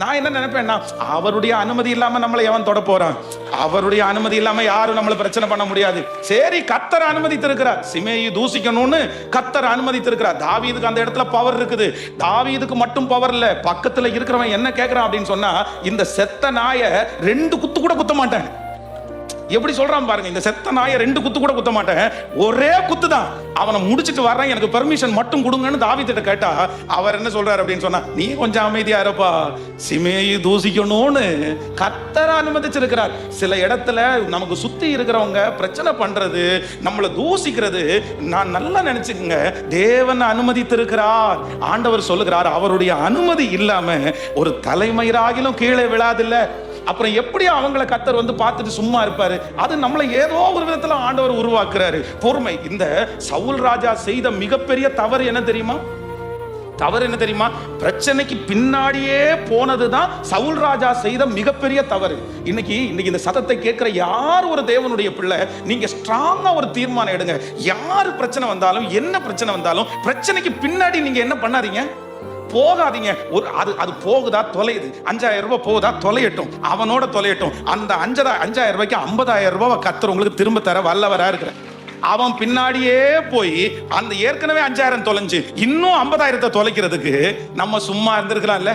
நான் என்ன நினைப்பேன்னா, அவருடைய அனுமதி இல்லாம நம்மளை எவன் தொட போறான்? அவருடைய அனுமதி இல்லாம யாரும் நம்மள பிரச்சனை பண்ண முடியாது. சரி, கர்த்தர் அனுமதித்திருக்கிறார், சிமேயி தூசிக்கணும்னு கர்த்தர் அனுமதித்திருக்கிறார். தாவீதுக்கு அந்த இடத்துல பவர் இருக்குது. தாவீதுக்கு மட்டும் பவர் இல்ல, பக்கத்துல இருக்கிறவன் என்ன கேட்கிறான் அப்படின்னு சொன்னா, இந்த செத்த நாயை 2 குத்து கூட குத்த மாட்டேன். எப்படி சொல்றான் பாருங்க, இந்த செத்த நாயை 2 குத்து கூட குத்த மாட்டேன், ஒரே குத்து தான், அவனை முடிச்சிட்டு வர்றேன், எனக்கு பெர்மிஷன் மட்டும் கொடுங்கன்னு தாவீதுட்ட கேட்டா அவர் என்ன சொல்றாரு அப்படின்னு சொன்னா, நீ கொஞ்சம் அமைதியா இருப்பா, சிமேயி தூசிக்கணும்னு கர்த்தர் அனுமதிச்சிருக்கிறார். சில இடத்துல நமக்கு சுத்தி இருக்கிறவங்க பிரச்சனை பண்றது, நம்மளை தூசிக்கிறது, நான் நல்லா நினைச்சுக்கங்க, தேவன் அனுமதித்திருக்கிறார். ஆண்டவர் சொல்லுகிறார், அவருடைய அனுமதி இல்லாம ஒரு தலைமயிராகிலும் கீழே விழாதில்ல. அப்புறம் எப்படி அவங்களை கர்த்தர் வந்து பார்த்துட்டு சும்மா இருப்பாரு? அது நம்மளை ஏதோ ஒரு விதத்துல ஆண்டவர் உருவாக்குறாரு. பொறுமை. இந்த சவுல் ராஜா செய்த மிகப்பெரிய தவறு என்ன தெரியுமா? தவறு என்ன தெரியுமா? பிரச்சனைக்கு பின்னாடியே போனதுதான் சவுல் ராஜா செய்த மிகப்பெரிய தவறு. இன்னைக்கு இந்த சத்தத்தை கேட்கிற யார் ஒரு தேவனுடைய பிள்ளை, நீங்க ஸ்ட்ராங்கா ஒரு தீர்மானம் எடுங்க. யார் பிரச்சனை வந்தாலும், என்ன பிரச்சனை வந்தாலும், பிரச்சனைக்கு பின்னாடி நீங்க என்ன பண்ணாதீங்க, போகாதீங்க. அது போகுதா தொலையுது, 5000 ரூபாய் போகுதா தொலையட்டும், அவனோட தொலையட்டும். அந்த 5000 ரூபாய்க்கு 50,000 ரூபாய் கர்த்தர் உங்களுக்கு திரும்ப தர வல்லவரா இருக்கிற. அவன் பின்னாடியே போய் அந்த ஏற்கனவே 5000 தொலைஞ்சு இன்னும் 50,000 தொலைக்கிறதுக்கு நம்ம சும்மா இருந்திருக்கலாம்ல.